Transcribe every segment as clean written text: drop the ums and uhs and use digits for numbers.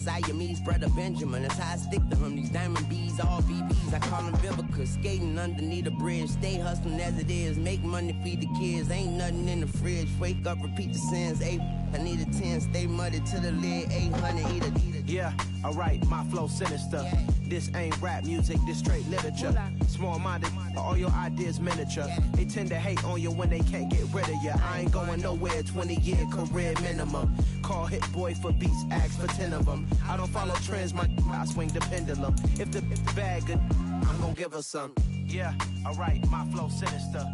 Siamese brother Benjamin, that's how I stick to him. These diamond bees, all BBs, I call them Vivica. Skating underneath a bridge, stay hustling as it is. Make money, feed the kids, ain't nothing in the fridge. Wake up, repeat the sins, I need a 10, stay muddy to the lid, 800, eat a. Yeah, alright, my flow sinister. Yeah. This ain't rap music, this straight literature. Small-minded, all your ideas miniature. They tend to hate on you when they can't get rid of you. I ain't going nowhere, 20-year career minimum. Call Hit Boy for beats, ask for 10 of them. I don't follow trends, I swing the pendulum. If the bag good, I'm gonna give her some. Yeah, alright, my flow sinister.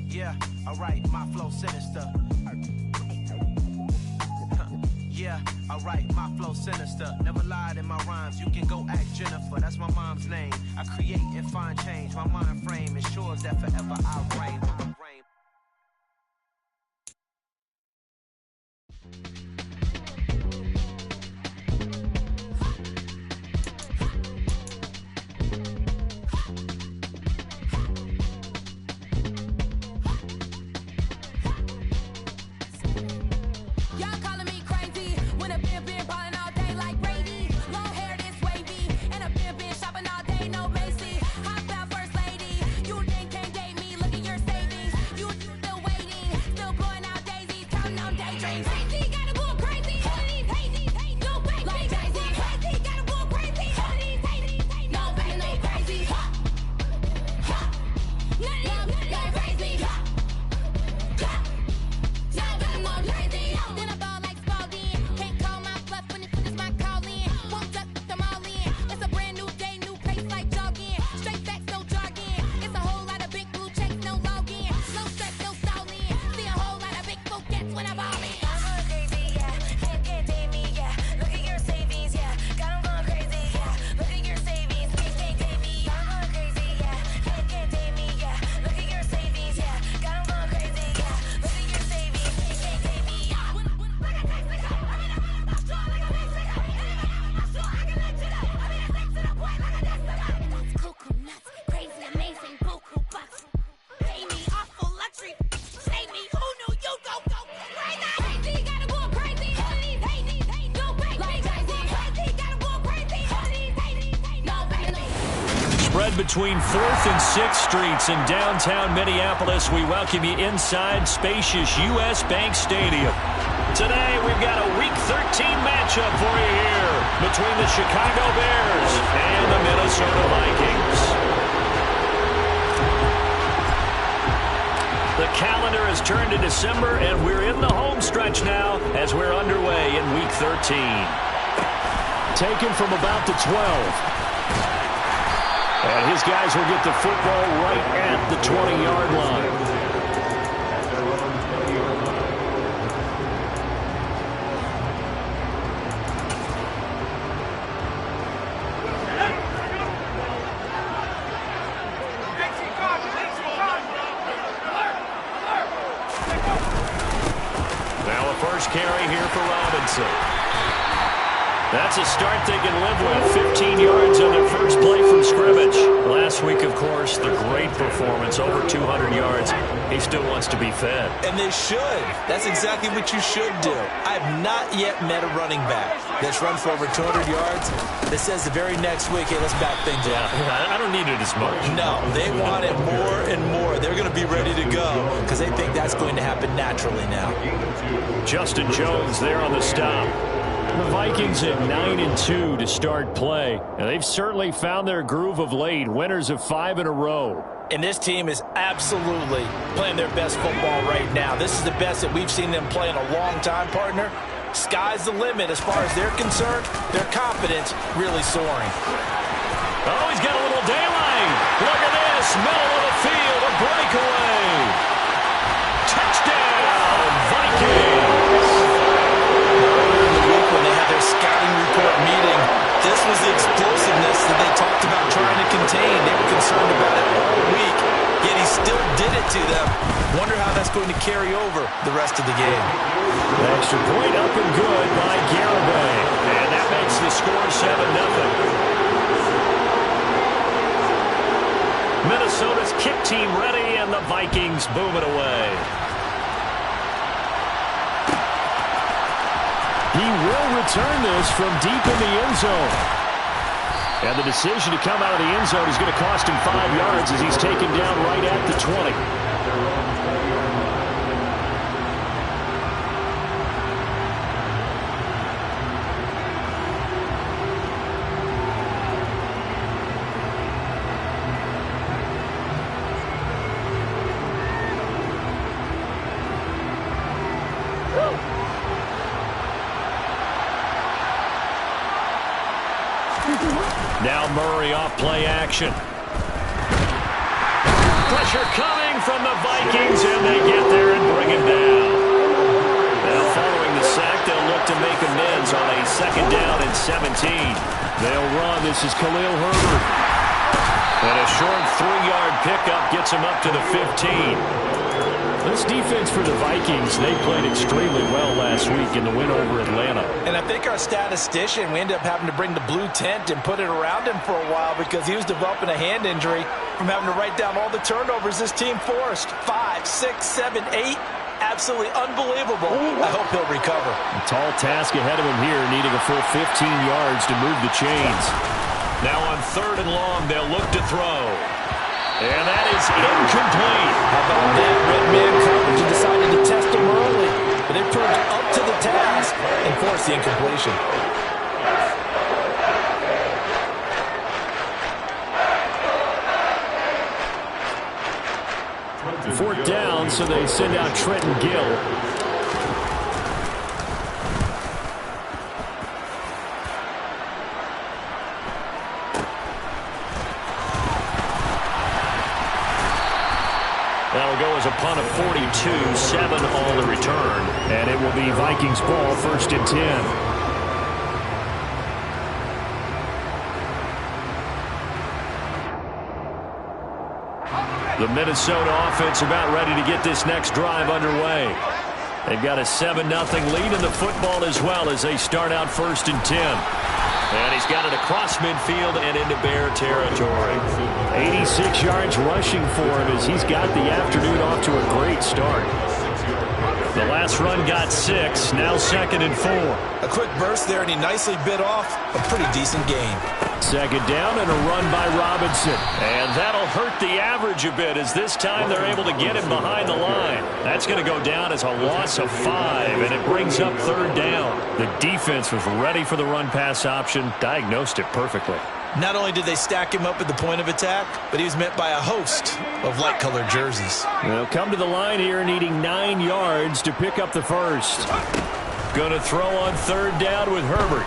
Yeah, alright, my flow sinister. Yeah, alright, my flow sinister. Never lied in my rhymes, you can go ask Jennifer, that's my mom's name. I create and find change, my mind frame ensures that forever I reign. Between 4th and 6th Streets in downtown Minneapolis, we welcome you inside spacious U.S. Bank Stadium. Today, we've got a Week 13 matchup for you here between the Chicago Bears and the Minnesota Vikings. The calendar has turned to December, and we're in the home stretch now as we're underway in Week 13. Taken from about the 12. And his guys will get the football right at the 20-yard line. Now a first carry here for Robinson. That's a start they can live with. 15 yards on their first play from scrimmage. Last week, of course, the great performance, over 200 yards. He still wants to be fed. And they should. That's exactly what you should do. I've not yet met a running back that's run for over 200 yards that says the very next week, hey, let's back things up. I don't need it as much. No, they want it more and more. They're going to be ready to go because they think that's going to happen naturally now. Justin Jones there on the stop. The Vikings at 9-2 to start play. And they've certainly found their groove of late. Winners of 5 in a row. And this team is absolutely playing their best football right now. This is the best that we've seen them play in a long time, partner. Sky's the limit as far as they're concerned. Their confidence really soaring. Oh, he's got a little daylight. Look at this. Middle of the field, a breakaway. Touchdown, Vikings. When they had their scouting report meeting, this was the explosiveness that they talked about trying to contain. They were concerned about it all week, yet he still did it to them. Wonder how that's going to carry over the rest of the game. The extra point up and good by Garibay. And that makes the score 7-0. Minnesota's kick team ready, and the Vikings boom it away. return this from deep in the end zone. And the decision to come out of the end zone is going to cost him 5 yards as he's taken down right at the 20. Now Murray off play action. Pressure coming from the Vikings, and they get there and bring him down. Now following the sack, they'll look to make amends on a 2nd down and 17. They'll run. This is Khalil Herbert. And a short 3-yard pickup gets him up to the 15. This defense for the Vikings, they played extremely well last week in the win over Atlanta. And I think our statistician, we ended up having to bring the blue tent and put it around him for a while because he was developing a hand injury from having to write down all the turnovers this team forced. 5, 6, 7, 8. Absolutely unbelievable. I hope he'll recover. A tall task ahead of him here, needing a full 15 yards to move the chains. Now on 3rd and long, they'll look to throw. And that is incomplete. How about that? Red man coverage decided to test him early, but they proved up to the task and forced the incompletion. 4th down, so they send out Trenton Gill. That'll go as a punt of 42, 7 on the return. And it will be Vikings ball, 1st and 10. The Minnesota offense about ready to get this next drive underway. They've got a 7-0 lead in the football as well as they start out 1st and 10. And he's got it across midfield and into Bear territory. 86 yards rushing for him as he's got the afternoon off to a great start. The last run got 6, now 2nd and 4. A quick burst there, and he nicely bit off a pretty decent gain. 2nd down and a run by Robinson. And that'll hurt the average a bit as this time they're able to get him behind the line. That's going to go down as a loss of 5, and it brings up 3rd down. The defense was ready for the run-pass option, diagnosed it perfectly. Not only did they stack him up at the point of attack, but he was met by a host of light-colored jerseys. They'll come to the line here needing 9 yards to pick up the first. Going to throw on 3rd down with Herbert.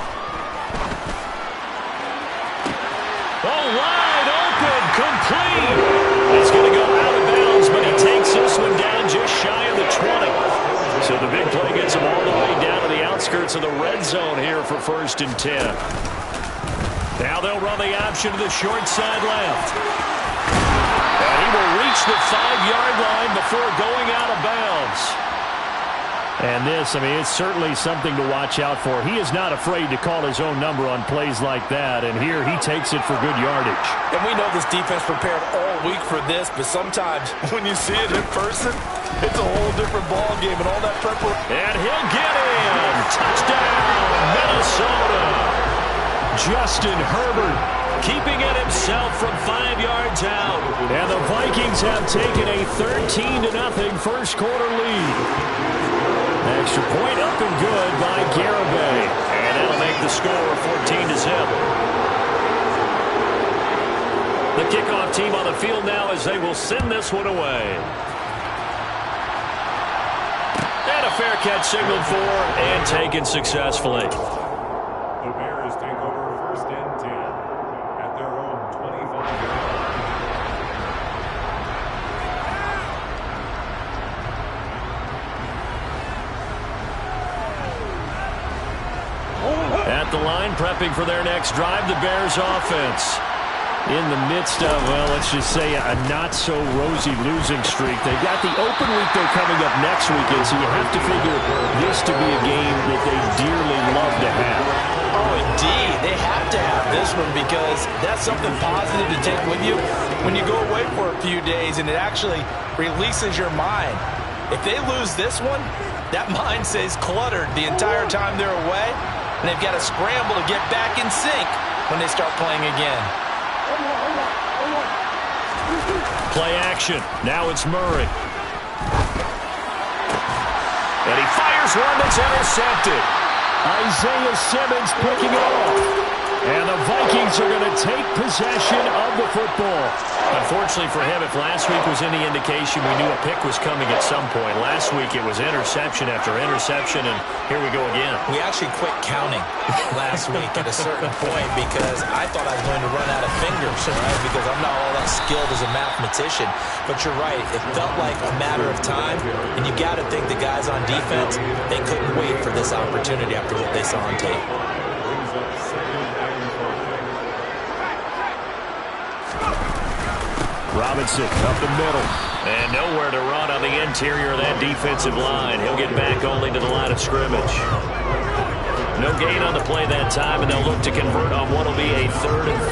Oh, wide open, complete. It's going to go out of bounds, but he takes this one down just shy of the 20. So the big play gets him all the way down to the outskirts of the red zone here for 1st and 10. Now they'll run the option to the short side left. And he will reach the 5-yard line before going out of bounds. And this, I mean, it's certainly something to watch out for. He is not afraid to call his own number on plays like that, and here he takes it for good yardage. And we know this defense prepared all week for this, but sometimes when you see it in person, it's a whole different ball game and all that preparation. And he'll get in. Touchdown, Minnesota. Justin Herbert keeping it himself from 5 yards out. And the Vikings have taken a 13-0 first quarter lead. Extra point up and good by Garibay. And that'll make the score 14-0. The kickoff team on the field now as they will send this one away. And a fair catch signaled for and taken successfully. The Bears take over 1st and 10 at their own 25-yard line. At the line, prepping for their next drive, the Bears offense. In the midst of, well, let's just say a not-so-rosy losing streak. They've got the open week, though, coming up next weekend, so you have to figure this to be a game that they dearly love to have. Oh, indeed. They have to have this one because that's something positive to take with you when you go away for a few days, and it actually releases your mind. If they lose this one, that mind stays cluttered the entire time they're away. and they've got to scramble to get back in sync when they start playing again. Play action. Now it's Murray. And he fires one that's intercepted. Isaiah Simmons picking it off. And the Vikings are going to take possession of the football. Unfortunately for him, if last week was any indication, we knew a pick was coming at some point. Last week it was interception after interception, and here we go again. We actually quit counting last week at a certain point because I thought I was going to run out of fingers, right? Because I'm not all that skilled as a mathematician. But you're right. It felt like a matter of time, and you got to think the guys on defense, they couldn't wait for this opportunity after what they saw on tape. Robinson up the middle. And nowhere to run on the interior of that defensive line. He'll get back only to the line of scrimmage. No gain on the play that time, and they'll look to convert on what will be a 3rd and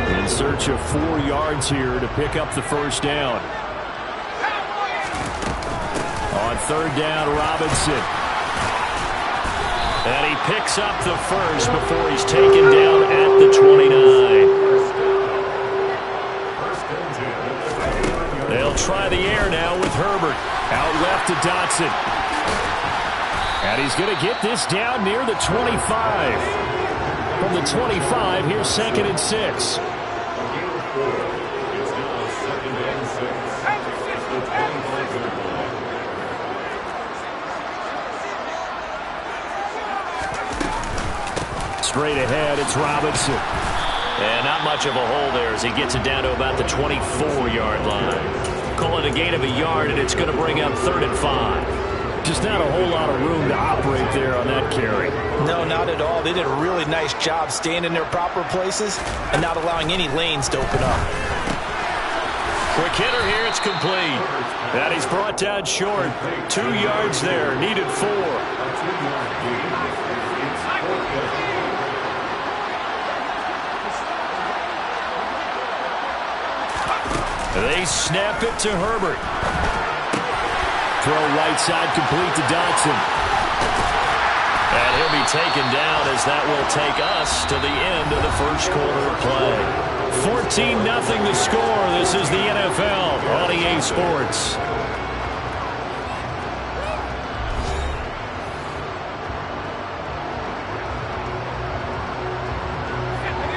4. In search of 4 yards here to pick up the first down. On 3rd down, Robinson. And he picks up the first before he's taken down at the 29. They'll try the air now with Herbert. Out left to Dotson. And he's going to get this down near the 25. From the 25, here's 2nd and 6. Straight ahead, it's Robinson. And not much of a hole there as he gets it down to about the 24-yard line. Call it a gain of a yard, and it's going to bring up 3rd and 5. Just not a whole lot of room to operate there on that carry. No, not at all. They did a really nice job staying in their proper places and not allowing any lanes to open up. Quick hitter here, it's complete. That he's brought down short. 2 yards there, needed 4. They snap it to Herbert. Throw right side complete to Dotson. And he'll be taken down as that will take us to the end of the first quarter of play. 14-0 the score. This is the NFL on EA Sports.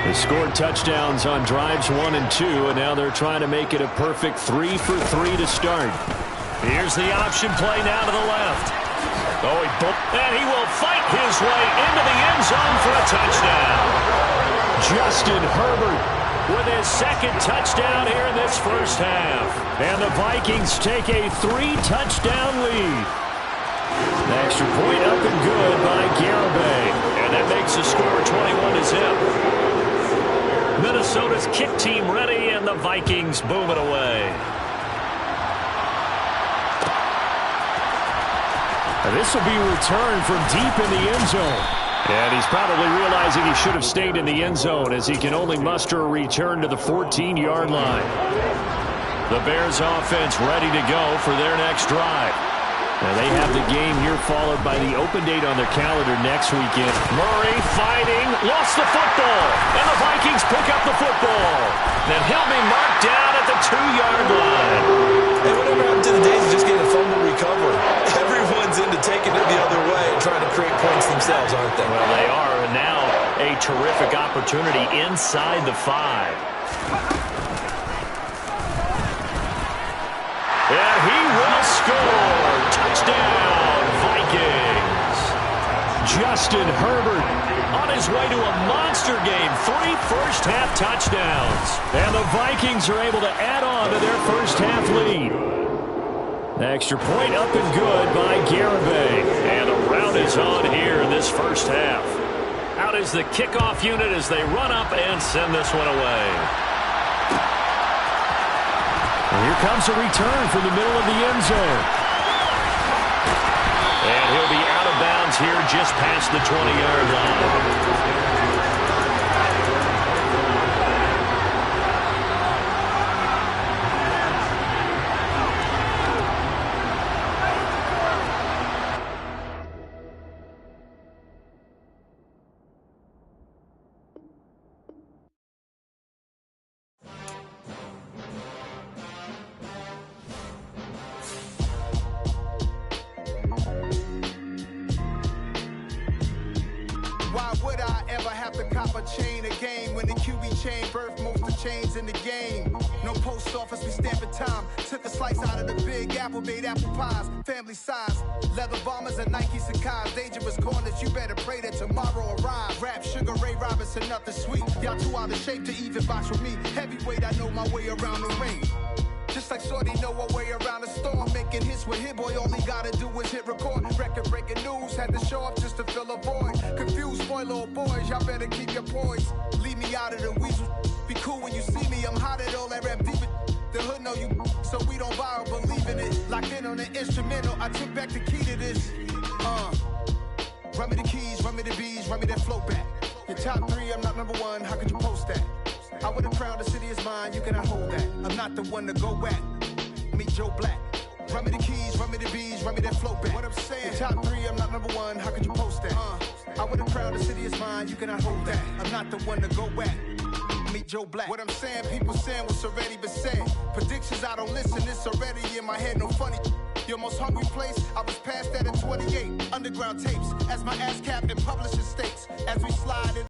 They scored touchdowns on drives 1 and 2, and now they're trying to make it a perfect 3 for 3 to start. Here's the option play now to the left. Oh, and he will fight his way into the end zone for a touchdown. Justin Herbert with his 2nd touchdown here in this first half. And the Vikings take a 3-touchdown lead. The extra point up and good by Garibay. And that makes the score 21-0. Minnesota's kick team ready, and the Vikings boom it away. And this will be returned from deep in the end zone. And he's probably realizing he should have stayed in the end zone as he can only muster a return to the 14-yard line. The Bears offense ready to go for their next drive. Now they have the game here followed by the open date on their calendar next weekend. Murray fighting, lost the football, and the Vikings pick up the football. Then he'll be marked down at the 2-yard line. Hey, whatever happened to the days of just getting a fumble recovery? Everyone's into taking it the other way and trying to create points themselves, aren't they? Well, they are, and now a terrific opportunity inside the 5. And he will score. Touchdown, Vikings. Justin Herbert on his way to a monster game. 3 first-half touchdowns. And the Vikings are able to add on to their first-half lead. The extra point up and good by Garibay. And the rout is on here in this first half. Out is the kickoff unit as they run up and send this one away. And here comes a return from the middle of the end zone. And he'll be out of bounds here just past the 20-yard line. Why would I ever have to cop a chain again when the QB chain birthed most of chains in the game? No post office, we stamping time. Took a slice out of the Big Apple, made apple pies, family size. Leather bombers and Nike Sacai's. Dangerous corners, you better pray that tomorrow arrives. Rap, Sugar Ray Robinson, nothing sweet. Y'all too out of shape to even box with me. Heavyweight, I know my way around the ring. Just like Shorty know her way around the storm. Making hits with Hit Boy, all he gotta do is hit record. Record breaking news, had to show up just to fill a void. Confused, spoiled little boys, y'all better keep your poise. Leave me out of the weasel. Be cool when you see me, I'm hot at all that rap deep. The hood know you, so we don't buy or believe in it. Locked in on the instrumental, I took back the key to this. Run me the keys, run me the bees, run me that flow back. Your top 3, I'm not number 1, how could you post that? I would've crowned the city is mine, you cannot hold that. I'm not the one to go back. Meet Joe Black. Run me the keys, run me the bees, run me that flow back. What I'm saying, your top 3, I'm not number 1, how could you post that? I would've crowned the city is mine, you cannot hold that. I'm not the one to go back. Meet Joe Black. What I'm saying, people saying what's already been said. Predictions, I don't listen, it's already in my head, no funny. Your most hungry place, I was past that at 28. Underground tapes, as my ass cap in publishing states. As we slide in